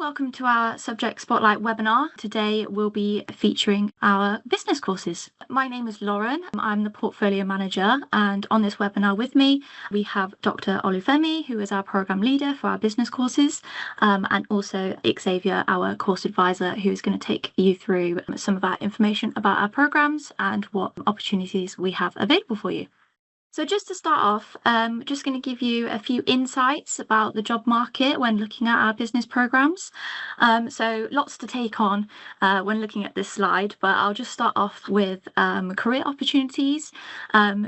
Welcome to our Subject Spotlight webinar. Today we'll be featuring our business courses. My name is Lauren. I'm the portfolio manager, and on this webinar with me we have Dr. Olufemi, who is our program leader for our business courses, and also Xavier, our course advisor, who is going to take you through some of our information about our programs and what opportunities we have available for you. So just to start off, just going to give you a few insights about the job market when looking at our business programs. So lots to take on when looking at this slide, but I'll just start off with career opportunities.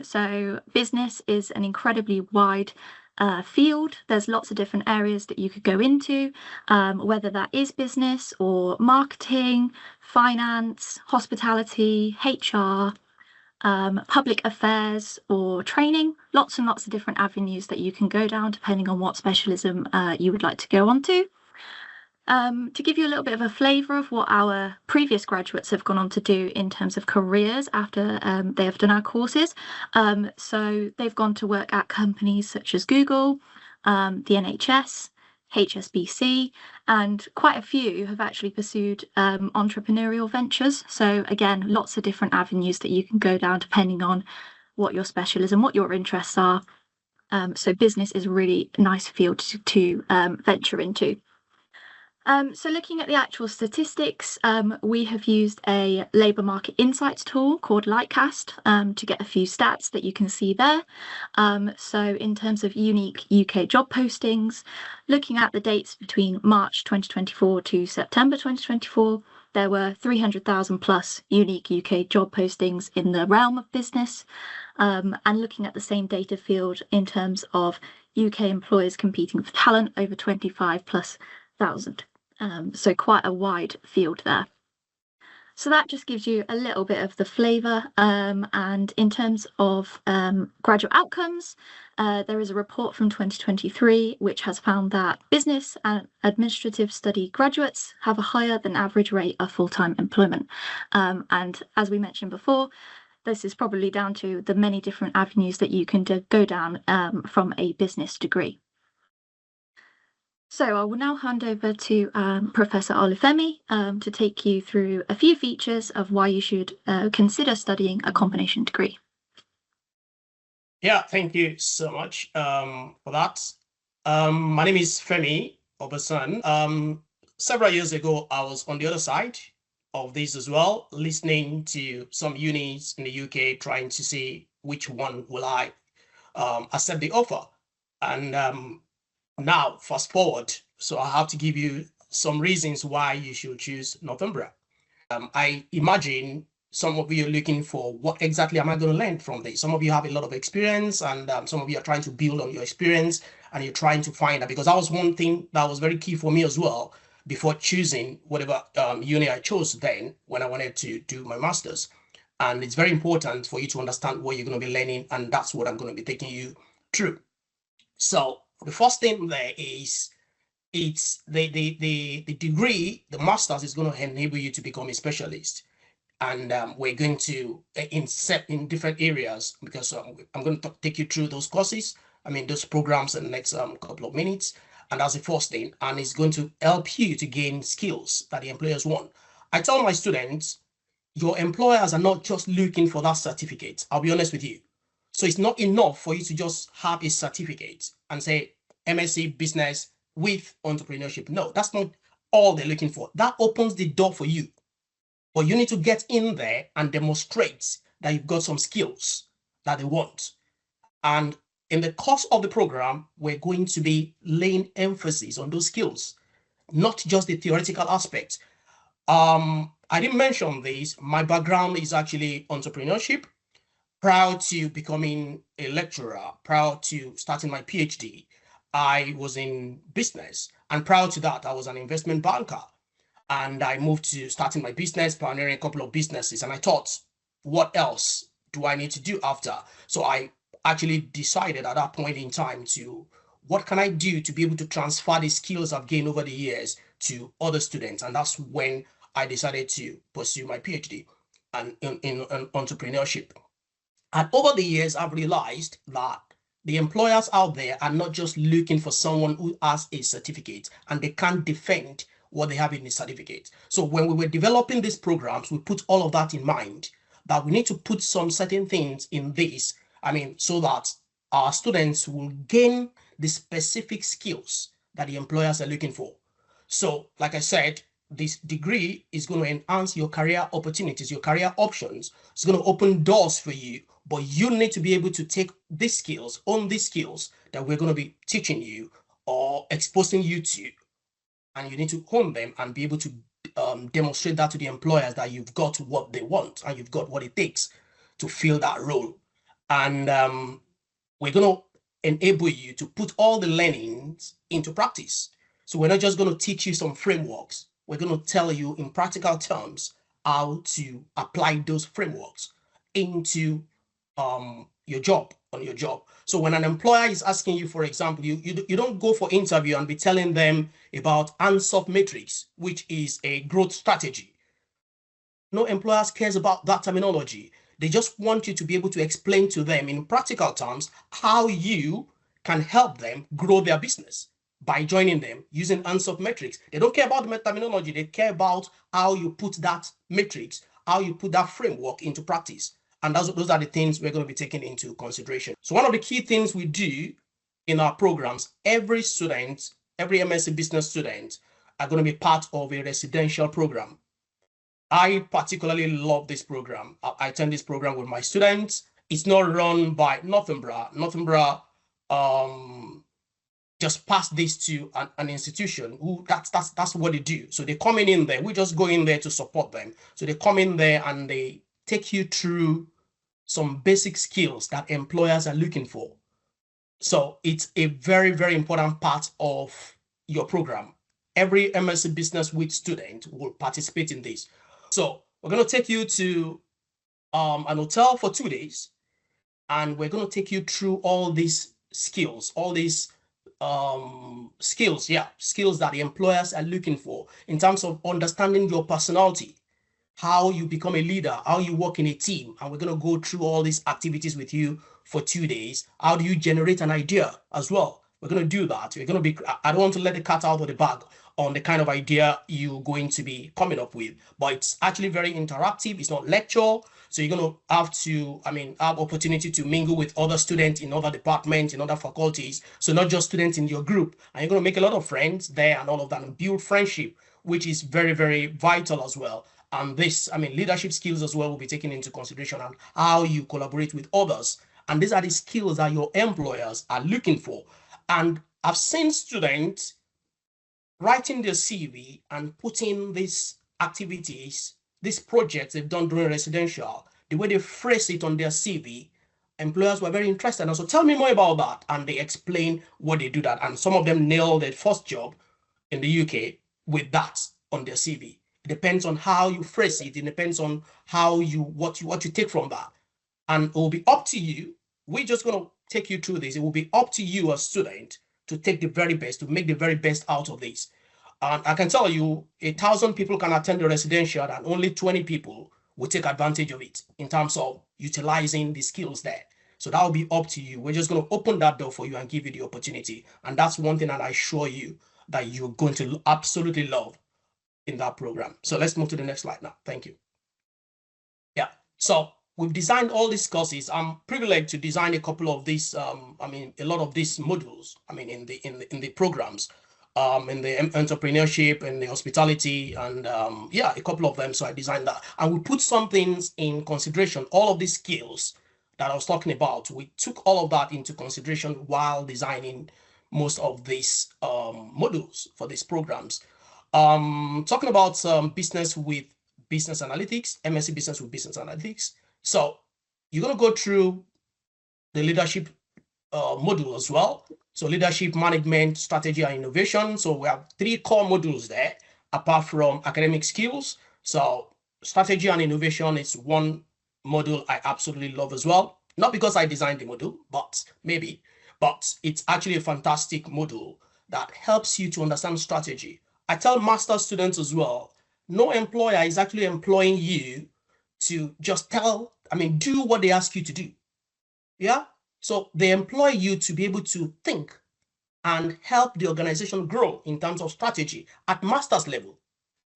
So business is an incredibly wide field. There's lots of different areas that you could go into, whether that is business or marketing, finance, hospitality, HR, public affairs or training. Lots and lots of different avenues that you can go down depending on what specialism you would like to go on to. To give you a little bit of a flavour of what our previous graduates have gone on to do in terms of careers after they have done our courses. So they've gone to work at companies such as Google, the NHS, HSBC, and quite a few have actually pursued entrepreneurial ventures. So again, lots of different avenues that you can go down depending on what your specialism, what your interests are. So business is a really nice field to venture into. So looking at the actual statistics, we have used a labour market insights tool called Lightcast to get a few stats that you can see there. So in terms of unique UK job postings, looking at the dates between March 2024 to September 2024, there were 300,000 plus unique UK job postings in the realm of business. And looking at the same data field in terms of UK employers competing for talent, over 25 plus thousand. So quite a wide field there. So that just gives you a little bit of the flavour. And in terms of graduate outcomes, there is a report from 2023 which has found that business and administrative study graduates have a higher than average rate of full-time employment. And as we mentioned before, this is probably down to the many different avenues that you can go down from a business degree. So I will now hand over to Professor Olufemi to take you through a few features of why you should consider studying a combination degree. Yeah, thank you so much for that. My name is Femi Obasan. Several years ago, I was on the other side of this as well, listening to some unis in the UK, trying to see which one will I accept the offer. And now, fast forward, so I have to give you some reasons why you should choose Northumbria. I imagine some of you are looking for what exactly am I going to learn from this. Some of you have a lot of experience, and some of you are trying to build on your experience, and you're trying to find that, because that was one thing that was very key for me as well before choosing whatever uni I chose then when I wanted to do my master's. And it's very important for you to understand what you're going to be learning, and that's what I'm going to be taking you through. So the first thing there is it's the degree, the master's is going to enable you to become a specialist. And we're going to insert in different areas, because I'm going to take you through those courses, those programs in the next couple of minutes. And that's the first thing. And it's going to help you to gain skills that the employers want. I tell my students, your employers are not just looking for that certificate. I'll be honest with you. So it's not enough for you to just have a certificate and say MSc business with entrepreneurship. No, that's not all they're looking for. That opens the door for you. But you need to get in there and demonstrate that you've got some skills that they want. And in the course of the program, we're going to be laying emphasis on those skills, not just the theoretical aspect. I didn't mention this. My background is actually entrepreneurship. Prior to becoming a lecturer, prior to starting my PhD, I was in business. And prior to that, I was an investment banker. And I moved to starting my business, pioneering a couple of businesses. And I thought, what else do I need to do after? So I actually decided at that point in time to, what can I do to be able to transfer the skills I've gained over the years to other students? And that's when I decided to pursue my PhD and in entrepreneurship. And over the years, I've realized that the employers out there are not just looking for someone who has a certificate and they can't defend what they have in the certificate. So when we were developing these programs, we put all of that in mind, that we need to put some certain things in this, so that our students will gain the specific skills that the employers are looking for. So, like I said, this degree is going to enhance your career opportunities, your career options. It's going to open doors for you, but you need to be able to take these skills, own these skills that we're going to be teaching you or exposing you to, and you need to hone them and be able to demonstrate that to the employers that you've got what they want and you've got what it takes to fill that role. And we're going to enable you to put all the learnings into practice. So we're not just going to teach you some frameworks. We're going to tell you in practical terms how to apply those frameworks into your job, on your job. So when an employer is asking you, for example, you don't go for interview and be telling them about ANSOP matrix, which is a growth strategy. No employer cares about that terminology. They just want you to be able to explain to them in practical terms how you can help them grow their business by joining them using ANSOP metrics. They don't care about the terminology. They care about how you put that matrix, how you put that framework into practice. And those are the things we're going to be taking into consideration. So one of the key things we do in our programs, every student, every MSc business student are going to be part of a residential program. I particularly love this program. I attend this program with my students. It's not run by Northumbria. Northumbria just pass this to an institution who that's what they do. So they come in there. We just go in there to support them. So they come in there and they take you through some basic skills that employers are looking for. So it's a very, very important part of your program. Every MSc Business Week student will participate in this. So we're going to take you to an hotel for 2 days, and we're going to take you through all these skills, skills that the employers are looking for in terms of understanding your personality, how you become a leader, how you work in a team. And we're going to go through all these activities with you for 2 days. How do you generate an idea as well? We're going to do that. We're going to be, I don't want to let the cat out of the bag on the kind of idea you're going to be coming up with, but it's actually very interactive. It's not lecture. So you're going to have opportunity to mingle with other students in other departments, in other faculties. So not just students in your group. And you're going to make a lot of friends there and all of that and build friendship, which is very, very vital as well. And this, leadership skills as well will be taken into consideration, and how you collaborate with others. And these are the skills that your employers are looking for. And I've seen students writing their CV and putting these activities, these projects they've done during residential, the way they phrase it on their CV, employers were very interested. And so tell me more about that. And they explain what they do that. And some of them nailed their first job in the UK with that on their CV. It depends on how you phrase it. It depends on how what you take from that. And it will be up to you. We're just going to take you through this. It will be up to you as a student to take the very best, to make the very best out of this. And I can tell you, 1,000 people can attend the residential and only 20 people will take advantage of it in terms of utilizing the skills there. So that will be up to you. We're just going to open that door for you and give you the opportunity. And that's one thing that I assure you that you're going to absolutely love in that program. So let's move to the next slide now. Thank you. Yeah. So we've designed all these courses. I'm privileged to design a couple of these, a lot of these modules, in the programs, in the entrepreneurship and the hospitality, and a couple of them. So I designed that. And we put some things in consideration, all of these skills that I was talking about. We took all of that into consideration while designing most of these modules for these programs. Talking about business with business analytics, MSc Business with Business Analytics. So you're going to go through the leadership module as well. So leadership, management, strategy, and innovation. So we have 3 core modules there, apart from academic skills. So strategy and innovation is one module I absolutely love as well. Not because I designed the module, but it's actually a fantastic module that helps you to understand strategy. I tell master students as well, no employer is actually employing you to just do what they ask you to do. Yeah. So they employ you to be able to think and help the organization grow in terms of strategy at master's level.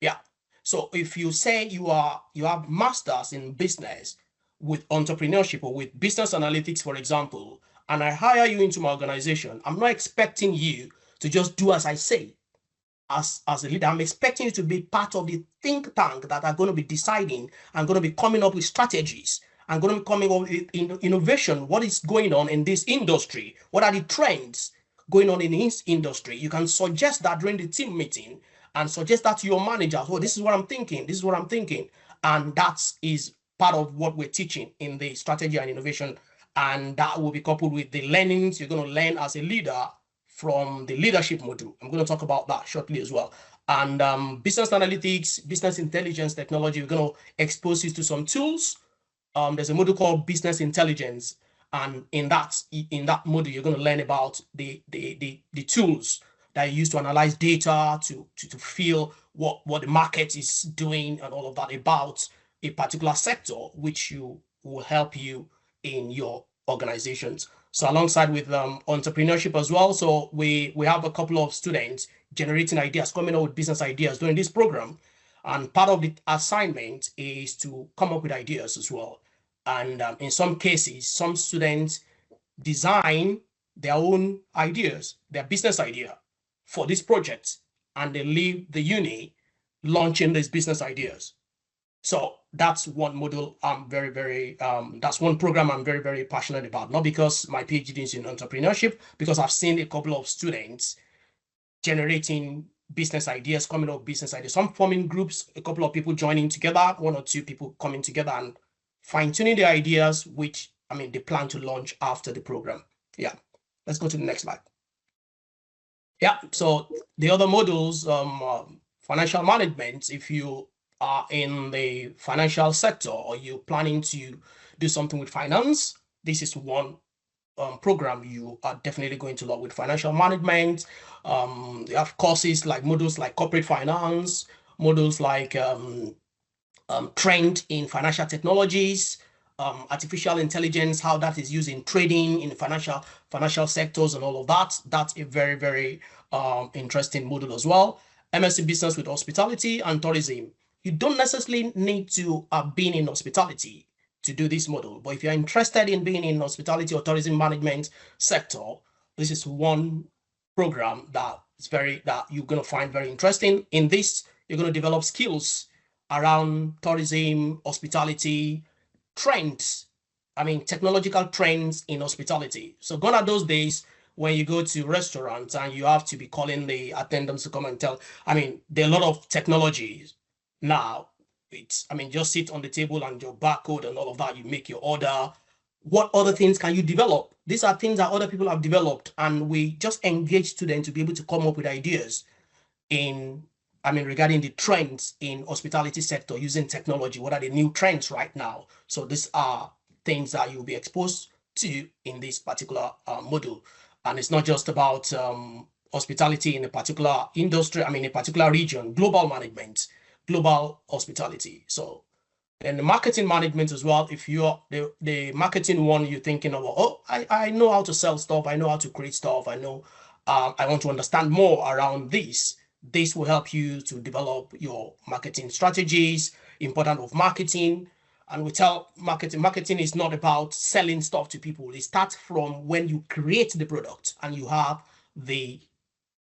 Yeah. So if you say you have masters in business with entrepreneurship or with business analytics, for example, and I hire you into my organization, I'm not expecting you to just do as I say. As a leader, I'm expecting you to be part of the think tank that are going to be deciding and going to be coming up with strategies and going to be coming up with innovation. What is going on in this industry? What are the trends going on in this industry? You can suggest that during the team meeting and suggest that to your manager. Oh, this is what I'm thinking. This is what I'm thinking. And that is part of what we're teaching in the strategy and innovation. And that will be coupled with the learnings you're going to learn as a leader from the leadership module. I'm going to talk about that shortly as well. And business analytics, business intelligence technology, we're going to expose you to some tools. There's a module called business intelligence. And in that module, you're going to learn about the tools that you use to analyze data, to feel what the market is doing and all of that about a particular sector, which will help you in your organizations. So alongside with entrepreneurship as well. So we have a couple of students generating ideas, coming up with business ideas during this program. And part of the assignment is to come up with ideas as well. And in some cases, some students design their own ideas, their business idea for this project, and they leave the uni launching these business ideas. So that's one module that's one program I'm very, very passionate about. Not because my PhD is in entrepreneurship, because I've seen a couple of students generating business ideas, coming up with business ideas, some forming groups, a couple of people joining together, one or two people coming together and fine-tuning the ideas, which, they plan to launch after the program. Yeah, let's go to the next slide. Yeah, so the other modules, financial management, if you are in the financial sector or you're planning to do something with finance, this is one program you are definitely going to love with financial management. You have courses like modules like corporate finance, modules like trend in financial technologies, artificial intelligence, how that is used in trading in financial sectors and all of that. That's a very, very interesting module as well. MSc Business with Hospitality and Tourism. You don't necessarily need to have been in hospitality to do this model, but if you're interested in being in hospitality or tourism management sector, this is one program that you're going to find very interesting. In this, you're going to develop skills around tourism, hospitality, trends, technological trends in hospitality. So gone are those days when you go to restaurants and you have to be calling the attendants to come and tell. There are a lot of technologies now. It's, just sit on the table and your barcode and all of that, you make your order. What other things can you develop? These are things that other people have developed, and we just engage students to be able to come up with ideas regarding the trends in hospitality sector using technology. What are the new trends right now? So these are things that you'll be exposed to in this particular module. And it's not just about hospitality in a particular industry, a particular region, global management, global hospitality. So then the marketing management as well. If you're the marketing one, you're thinking about, oh, I know how to sell stuff. I know how to create stuff. I know I want to understand more around this. This will help you to develop your marketing strategies, importance of marketing. And we tell marketing is not about selling stuff to people. It starts from when you create the product and you have the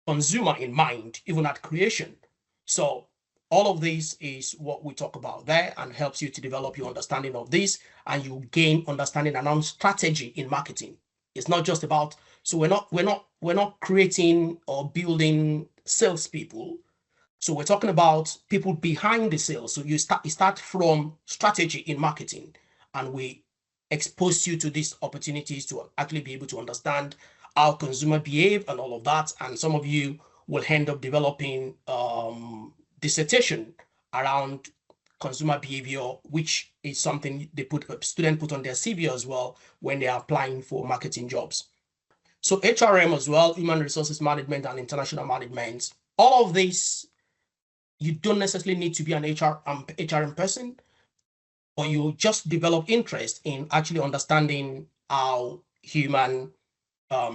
consumer in mind, even at creation. So all of this is what we talk about there and helps you to develop your understanding of this, and you gain understanding around strategy in marketing. It's not just about, so we're not creating or building salespeople. So we're talking about people behind the sales. So you start from strategy in marketing, and we expose you to these opportunities to actually be able to understand how consumer behave and all of that. And some of you will end up developing dissertation around consumer behavior, which is something students put on their CV as well when they are applying for marketing jobs. So HRM as well, human resources management and international management. All of this, you don't necessarily need to be an HRM person, or you just develop interest in actually understanding how human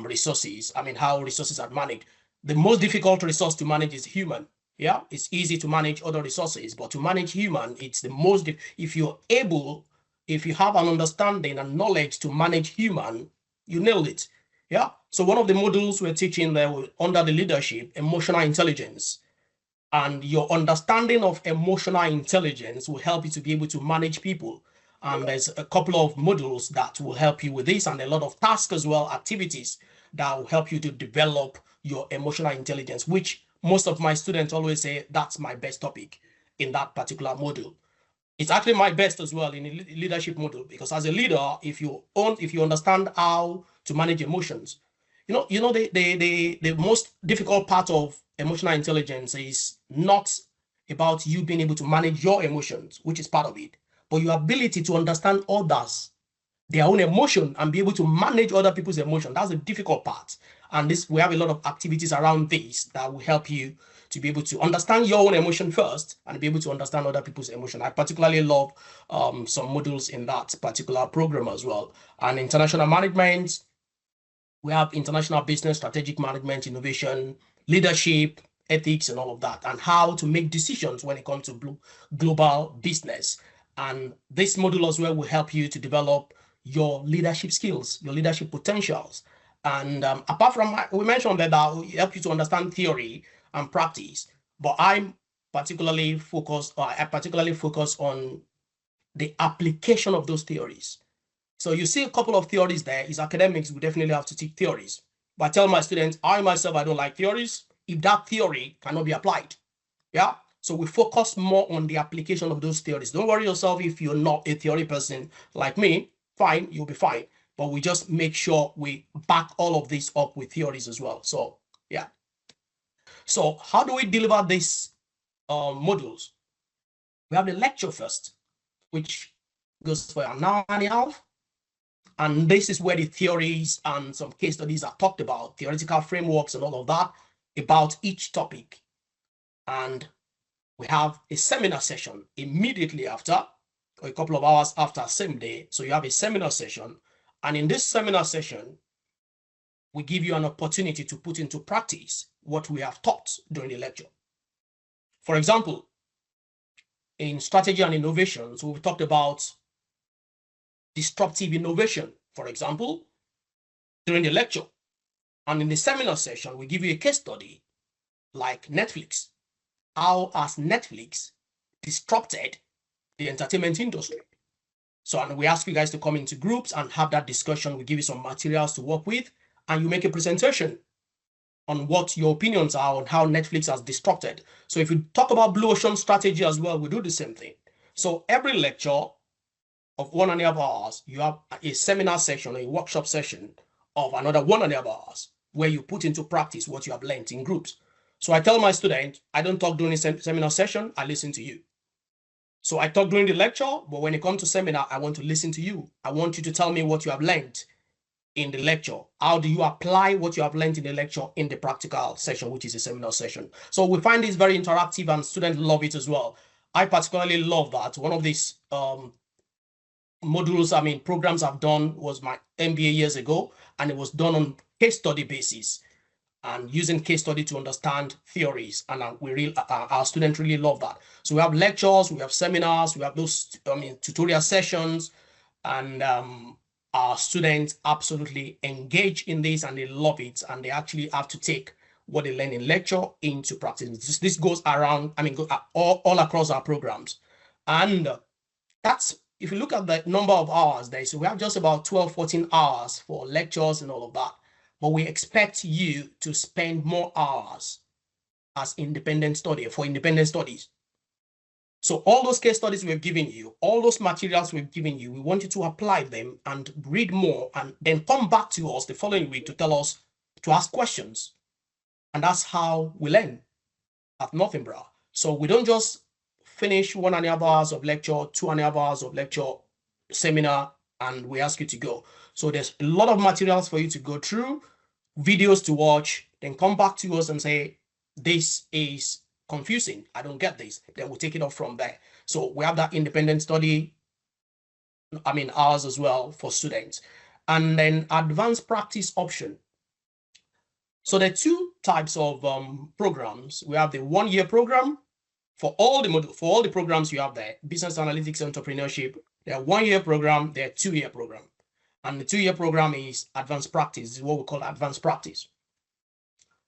resources. I mean, how resources are managed. The most difficult resource to manage is human. Yeah, it's easy to manage other resources, but to manage human, it's the most. If you're able, if you have an understanding and knowledge to manage human, you nailed it. Yeah. So one of the modules we're teaching there under the leadership, emotional intelligence, and your understanding of emotional intelligence will help you to be able to manage people. And there's a couple of modules that will help you with this, and a lot of tasks as well, activities that will help you to develop your emotional intelligence, which most of my students always say that's my best topic in that particular module. It's actually my best as well in the leadership module, because as a leader, if you understand how to manage emotions, the most difficult part of emotional intelligence is not about you being able to manage your emotions, which is part of it, but your ability to understand others, their own emotion, and be able to manage other people's emotion. That's the difficult part. And we have a lot of activities around this that will help you to be able to understand your own emotion first and be able to understand other people's emotion. I particularly love some modules in that particular program as well. And international management, we have international business, strategic management, innovation, leadership, ethics, and all of that, and how to make decisions when it comes to global business. And this module as well will help you to develop your leadership skills, your leadership potentials. And apart from, we mentioned that will help you to understand theory and practice, but I particularly focus on the application of those theories. So you see a couple of theories there. Is academics, we definitely have to teach theories. But I tell my students, I myself, I don't like theories if that theory cannot be applied. Yeah. So we focus more on the application of those theories. Don't worry yourself if you're not a theory person like me. Fine, you'll be fine. But we just make sure we back all of this up with theories as well. So yeah. So how do we deliver these modules? We have the lecture first, which goes for an hour and a half. And this is where the theories and some case studies are talked about, theoretical frameworks and all of that about each topic. And we have a seminar session immediately after, or a couple of hours after, same day. So you have a seminar session. And in this seminar session, we give you an opportunity to put into practice what we have taught during the lecture. For example, in strategy and innovations, we've talked about disruptive innovation, for example, during the lecture. And in the seminar session, we give you a case study like Netflix. How has Netflix disrupted the entertainment industry? So, and we ask you guys to come into groups and have that discussion. We give you some materials to work with, and you make a presentation on what your opinions are on how Netflix has disrupted. So if you talk about blue ocean strategy as well, we do the same thing. So every lecture of 1.5 hours, you have a seminar session, a workshop session of another 1.5 hours, where you put into practice what you have learned in groups. So I tell my students, I don't talk during the seminar session, I listen to you. So I talk during the lecture, but when it comes to seminar, I want to listen to you. I want you to tell me what you have learned in the lecture. How do you apply what you have learned in the lecture in the practical session, which is a seminar session? So we find this very interactive and students love it as well. I particularly love that. One of these modules, programs I've done was my MBA years ago, and it was done on case study basis and using case study to understand theories. And our students really love that. So we have lectures, we have seminars, we have those tutorial sessions, and our students absolutely engage in this and they love it, and they actually have to take what they learn in lecture into practice. This goes around, all across our programs. And that's, if you look at the number of hours there, so we have just about 12, 14 hours for lectures and all of that. But we expect you to spend more hours as independent studies. So all those case studies we've given you, all those materials we've given you, we want you to apply them and read more, and then come back to us the following week to tell us, to ask questions. And that's how we learn at Northumbria. So we don't just finish 1.5 hours of lecture, 2.5 hours of lecture, seminar, and we ask you to go. So there's a lot of materials for you to go through, videos to watch, then come back to us and say, this is confusing, I don't get this. Then we'll take it off from there. So we have that independent study, hours as well for students. And then advanced practice option. So there are two types of programs. We have the 1-year program for all the programs you have there, business analytics, entrepreneurship. There are 1-year program, there are 2-year program. And the 2-year program is advanced practice. This is what we call advanced practice.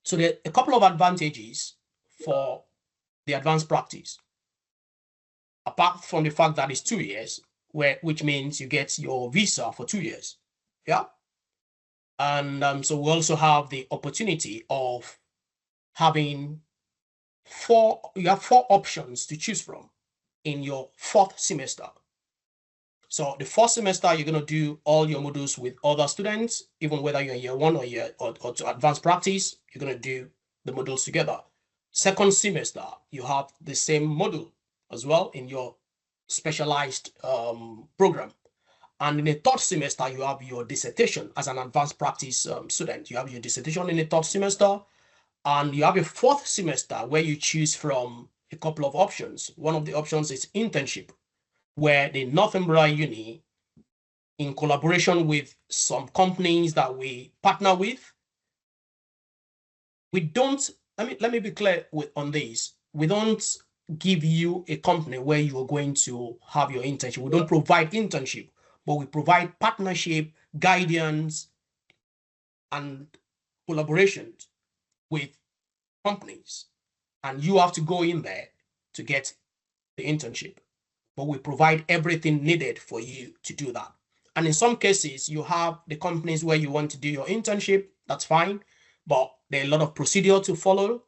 So there are a couple of advantages for the advanced practice. Apart from the fact that it's 2 years, which means you get your visa for 2 years. Yeah. And so we also have the opportunity of having you have 4 options to choose from in your 4th semester. So the first semester, you're going to do all your modules with other students, even whether you're in year 1 or to advanced practice, you're going to do the modules together. Second semester, you have the same module as well in your specialized program. And in the 3rd semester, you have your dissertation as an advanced practice student. You have your dissertation in the 3rd semester, and you have a 4th semester where you choose from a couple of options. One of the options is internship, where the Northumbria Uni, in collaboration with some companies that we partner with, we don't, let me be clear on this. We don't give you a company where you are going to have your internship. We don't provide internship, but we provide partnership, guidance, and collaborations with companies. And you have to go in there to get the internship. But we provide everything needed for you to do that. And in some cases, you have the companies where you want to do your internship, that's fine, but there are a lot of procedure to follow,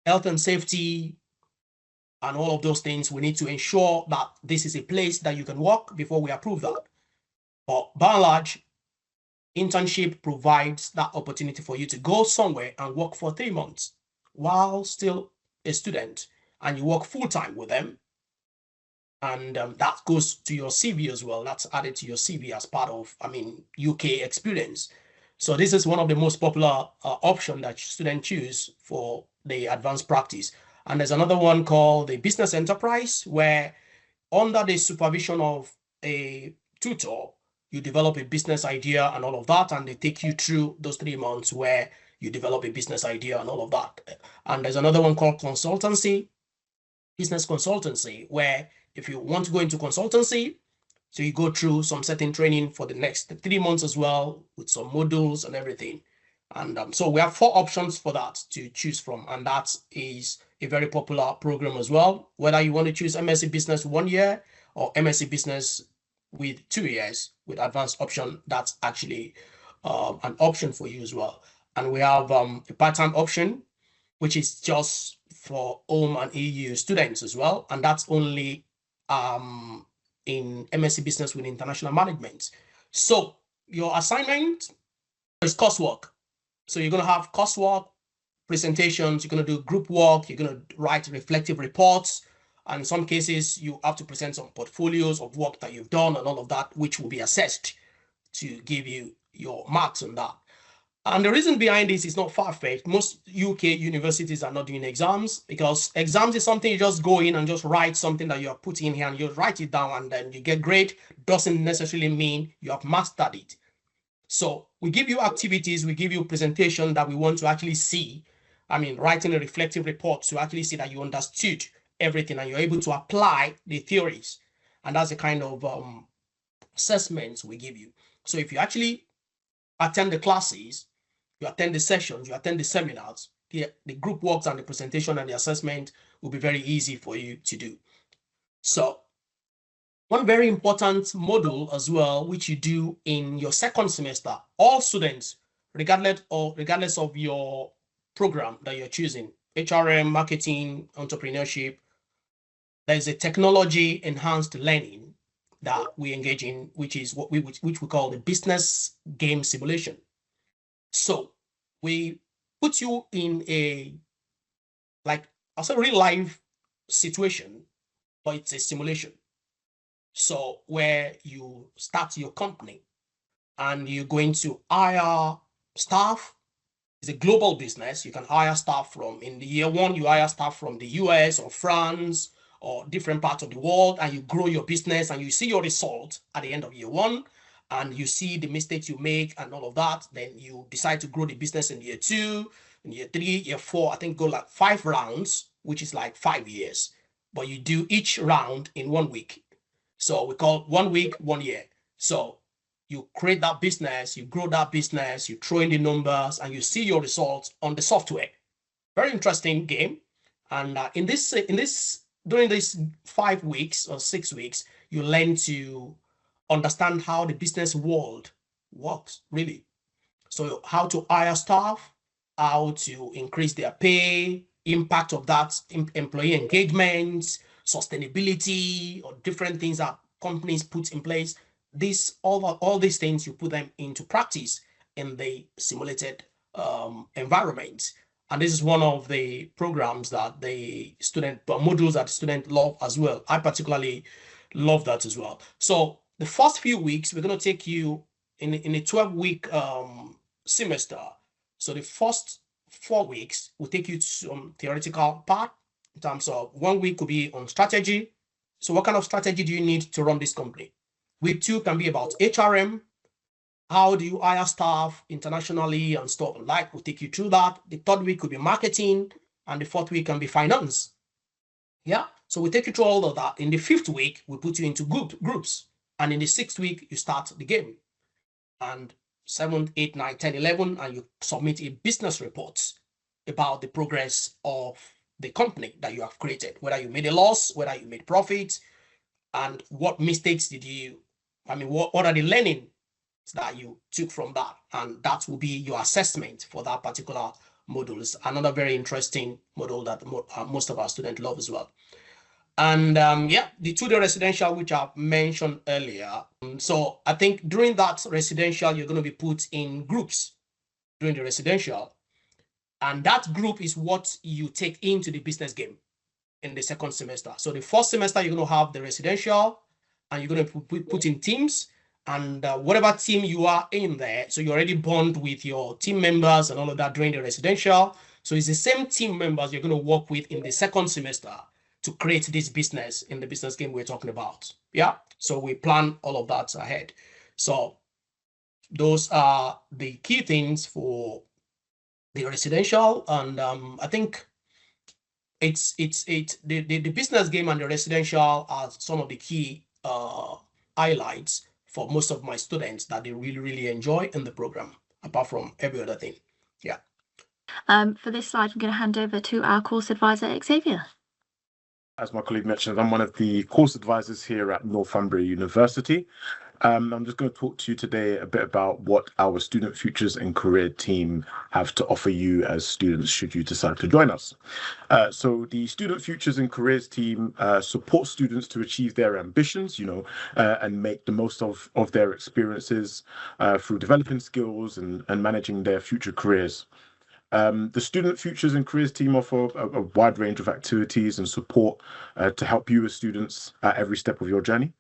health and safety, and all of those things. We need to ensure that this is a place that you can work before we approve that. But by and large, internship provides that opportunity for you to go somewhere and work for 3 months while still a student, and you work full-time with them. And that goes to your CV as well. That's added to your CV as part of, UK experience. So this is one of the most popular option that students choose for the advanced practice. And there's another one called the business enterprise, where under the supervision of a tutor, you develop a business idea and all of that, and they take you through those 3 months where you develop a business idea and all of that. And there's another one called consultancy, business consultancy, where if you want to go into consultancy, so you go through some certain training for the next 3 months as well, with some modules and everything. And so we have 4 options for that to choose from, and that is a very popular program as well. Whether you want to choose MSc Business 1 year or MSc Business with 2 years with advanced option, that's actually an option for you as well. And we have a part-time option, which is just for home and EU students as well, and that's only in MSc Business with International Management. So your assignment is coursework. So you're going to have coursework, presentations, you're going to do group work, you're going to write reflective reports, and in some cases you have to present some portfolios of work that you've done and all of that, which will be assessed to give you your marks on that. And the reason behind this is not far-fetched. Most UK universities are not doing exams, because exams is something you just go in and just write something that you have put in here and you write it down and then you get grade. Doesn't necessarily mean you have mastered it. So we give you activities, we give you presentation that we want to actually see. Writing a reflective report to actually see that you understood everything and you're able to apply the theories. And that's the kind of assessments we give you. So if you actually attend the classes, you attend the sessions, you attend the seminars, the group works and the presentation and the assessment will be very easy for you to do. So one very important module as well, which you do in your 2nd semester, all students, regardless of your program that you're choosing, HRM, marketing, entrepreneurship, there's a technology enhanced learning that we engage in, which is which we call the business game simulation. So we put you in a, I'll say, real life situation, but it's a simulation. So where you start your company and you're going to hire staff. It's a global business. You can hire staff in the year 1, you hire staff from the US or France or different parts of the world, and you grow your business and you see your result at the end of year 1. and you see the mistakes you make and all of that, then you decide to grow the business in year 2, in year 3, year 4, I think go like 5 rounds, which is like 5 years. But you do each round in 1 week. So we call 1 week, 1 year. So you create that business, you grow that business, you throw in the numbers, and you see your results on the software. Very interesting game. And during these 5 weeks or 6 weeks, you learn to understand how the business world works, really. So how to hire staff, how to increase their pay, impact of that employee engagement, sustainability, or different things that companies put in place. All these things, you put them into practice in the simulated environment. And this is one of the programs that the modules that the student love as well. I particularly love that as well. So the first few weeks, we're going to take you in a 12-week semester. So the first 4 weeks will take you to some theoretical part in terms of 1 week could be on strategy. So what kind of strategy do you need to run this company? Week 2 can be about HRM. How do you hire staff internationally and stuff like? We'll take you through that. The 3rd week could be marketing, and the 4th week can be finance. Yeah, so we take you through all of that. In the 5th week, we put you into groups, and in the 6th week, you start the game. And 7th, 8th, 9th, 10th, 11th, and you submit a business report about the progress of the company that you have created, whether you made a loss, whether you made profit, and what mistakes did you, what are the learning that you took from that, and that will be your assessment for that particular module. It's another very interesting module that most of our students love as well. And yeah, the 2-day residential, which I've mentioned earlier. So I think during that residential, you're going to be put in groups during the residential, and that group is what you take into the business game in the 2nd semester. So the 1st semester, you're going to have the residential, and you're going to put in teams. And whatever team you are in there, so you already bond with your team members and all of that during the residential. So it's the same team members you're going to work with in the 2nd semester to create this business in the business game we're talking about. Yeah, so we plan all of that ahead. So those are the key things for the residential, and I think the business game and the residential are some of the key highlights for most of my students that they really enjoy in the program, apart from every other thing. Yeah. For this slide, I'm going to hand over to our course advisor, Xavier. As my colleague mentioned, I'm one of the course advisors here at Northumbria University. I'm just going to talk to you today a bit about what our Student Futures and Career team have to offer you as students should you decide to join us. So the Student Futures and Careers team supports students to achieve their ambitions, and make the most of their experiences through developing skills and managing their future careers. The Student Futures and Careers team offer a wide range of activities and support to help you as students at every step of your journey.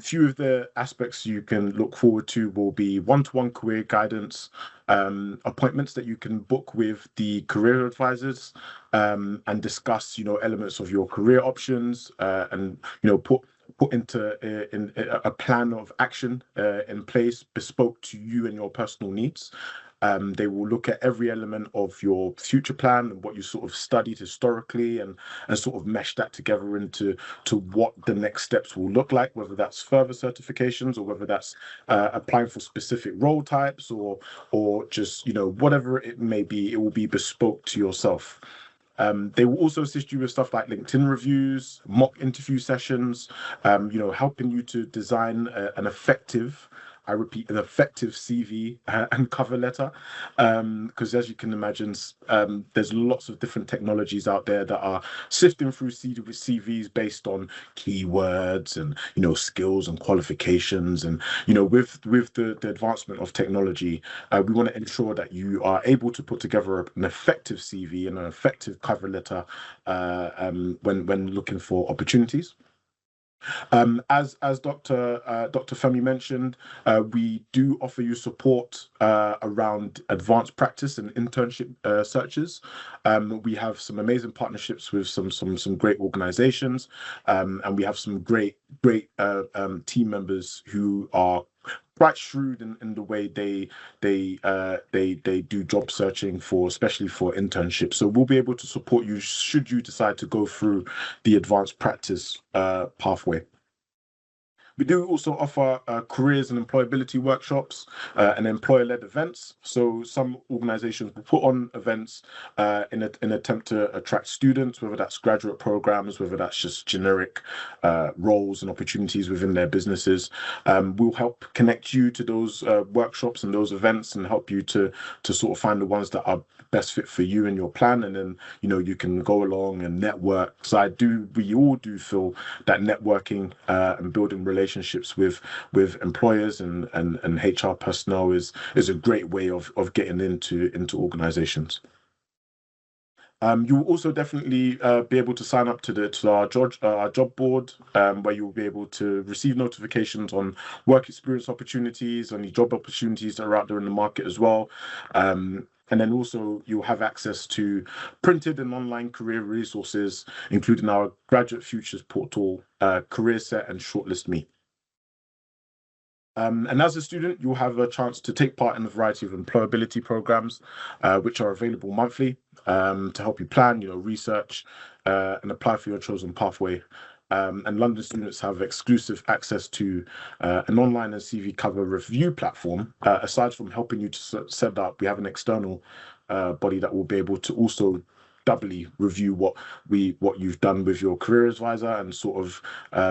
Few of the aspects you can look forward to will be one-to-one career guidance, appointments that you can book with the career advisors, and discuss, elements of your career options, and put into a plan of action in place, bespoke to you and your personal needs. They will look at every element of your future plan and what you sort of studied historically, and sort of mesh that together into what the next steps will look like, whether that's further certifications or whether that's applying for specific role types or just, whatever it may be, it will be bespoke to yourself. They will also assist you with stuff like LinkedIn reviews, mock interview sessions, helping you to design an effective, I repeat, an effective CV and cover letter, because as you can imagine, there's lots of different technologies out there that are sifting through CVs based on keywords and skills and qualifications, and with the advancement of technology, we want to ensure that you are able to put together an effective CV and an effective cover letter when looking for opportunities. As Dr. Femi mentioned, we do offer you support around advanced practice and internship searches. We have some amazing partnerships with some great organizations, and we have some great team members who are quite shrewd in the way they do job searching for, especially for internships. So we'll be able to support you should you decide to go through the advanced practice pathway. We do also offer careers and employability workshops and employer-led events. So some organizations will put on events in an attempt to attract students, whether that's graduate programs, whether that's just generic roles and opportunities within their businesses. We'll help connect you to those workshops and those events and help you to sort of find the ones that are best fit for you and your plan, and then you can go along and network. So we all do feel that networking and building relationships with employers and HR personnel is a great way of getting into organizations. You will also definitely be able to sign up to our job board, where you will be able to receive notifications on work experience opportunities, on the job opportunities that are out there in the market as well. And then also you'll have access to printed and online career resources, including our Graduate Futures portal, Career Set and Shortlist Me. And as a student, you'll have a chance to take part in a variety of employability programs, which are available monthly to help you plan, research and apply for your chosen pathway. And London students have exclusive access to an online and CV cover review platform. Aside from helping you to set up, we have an external body that will be able to also doubly review what you've done with your career advisor and sort of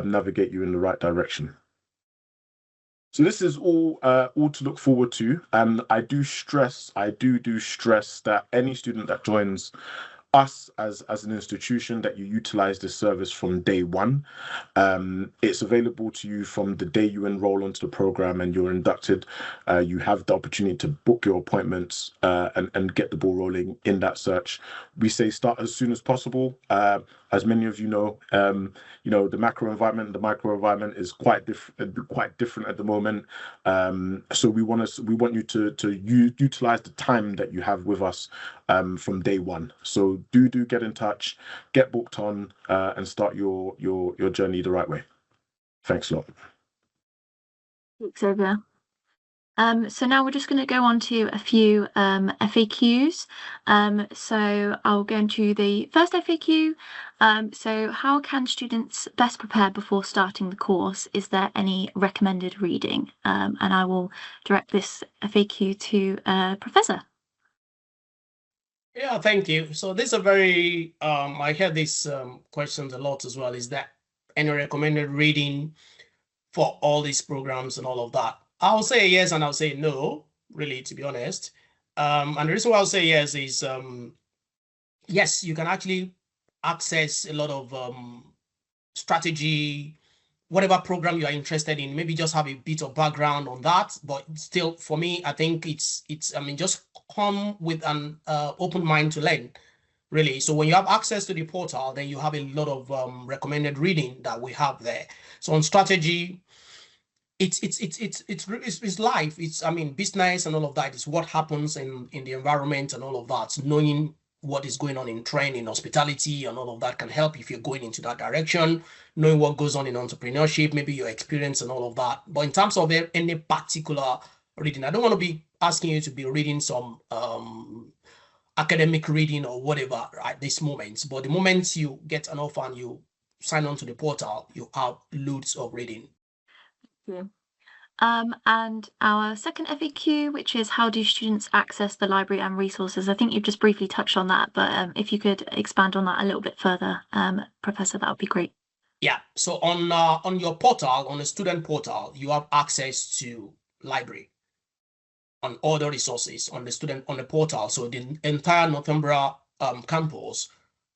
navigate you in the right direction. So this is all to look forward to, and I do stress that any student that joins us as an institution, that you utilize this service from day one. It's available to you from the day you enroll onto the program and you're inducted. You have the opportunity to book your appointments and get the ball rolling in that search. We say start as soon as possible. As many of you know, the macro environment and the micro environment is quite different at the moment. So we want you to utilize the time that you have with us from day one. So do get in touch, get booked on, and start your journey the right way. Thanks a lot. Thanks, Xavier. So now we're just going to go on to a few FAQs. So I'll go into the first FAQ. So how can students best prepare before starting the course? Is there any recommended reading? And I will direct this FAQ to Professor. Yeah, thank you. So this is a very, I hear these questions a lot as well. Is there any recommended reading for all these programs and all of that? I'll say yes and I'll say no, really, to be honest. And the reason why I'll say yes is, yes, you can actually access a lot of strategy, whatever program you are interested in, maybe just have a bit of background on that. But still, for me, I think it's just come with an open mind to learn, really. So when you have access to the portal, then you have a lot of recommended reading that we have there. So on strategy, it's life. It's business and all of that. It's what happens in the environment and all of that. Knowing what is going on in trend, in hospitality and all of that can help if you're going into that direction. Knowing what goes on in entrepreneurship, maybe your experience and all of that. But in terms of any particular reading, I don't want to be asking you to be reading some academic reading or whatever at this moment. But the moment you get an offer and you sign on to the portal, you have loads of reading. Yeah. And our second FAQ, which is how do students access the library and resources? I think you've just briefly touched on that, but if you could expand on that a little bit further, Professor, that would be great. Yeah, so on your portal, on the student portal, you have access to library and other resources on the portal. So the entire Northumbria campus,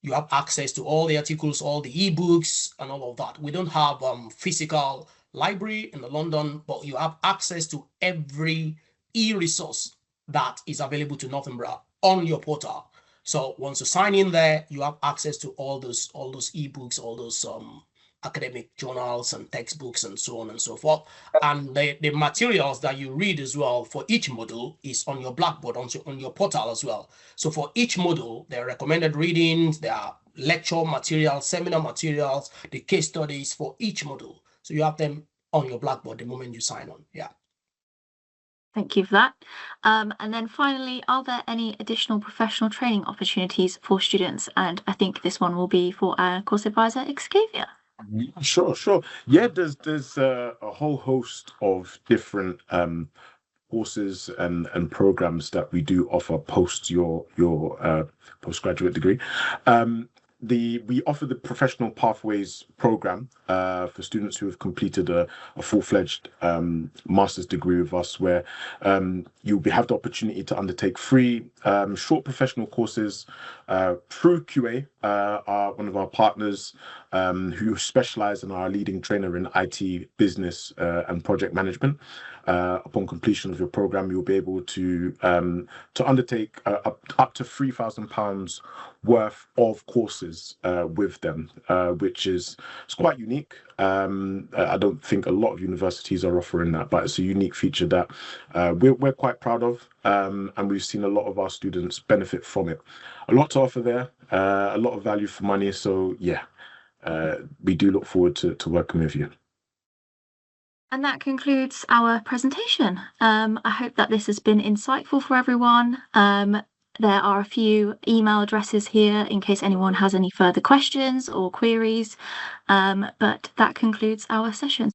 you have access to all the articles, all the ebooks and all of that. We don't have physical library in London, but you have access to every e-resource that is available to Northumbria on your portal. So once you sign in there, you have access to all those ebooks, all those academic journals and textbooks and so on and so forth. And the materials that you read as well for each module is on your Blackboard, on your portal as well. So for each module, there are recommended readings, there are lecture materials, seminar materials, the case studies for each module. So you have them on your Blackboard the moment you sign on. Yeah. Thank you for that. And then finally, are there any additional professional training opportunities for students? And I think this one will be for our course advisor, Xavier. Yeah, sure. Yeah, there's a whole host of different courses and programs that we do offer post your postgraduate degree. We offer the Professional Pathways program for students who have completed a full-fledged master's degree with us, where have the opportunity to undertake free short professional courses through QA, are one of our partners who specialize and are a leading trainer in IT, business, and project management. Upon completion of your program, you'll be able to undertake up to £3,000 worth of courses with them, which is quite unique. I don't think a lot of universities are offering that, but it's a unique feature that we're quite proud of, and we've seen a lot of our students benefit from it. A lot to offer there, a lot of value for money. So yeah, we do look forward to working with you. And that concludes our presentation. I hope that this has been insightful for everyone. There are a few email addresses here in case anyone has any further questions or queries. But that concludes our session.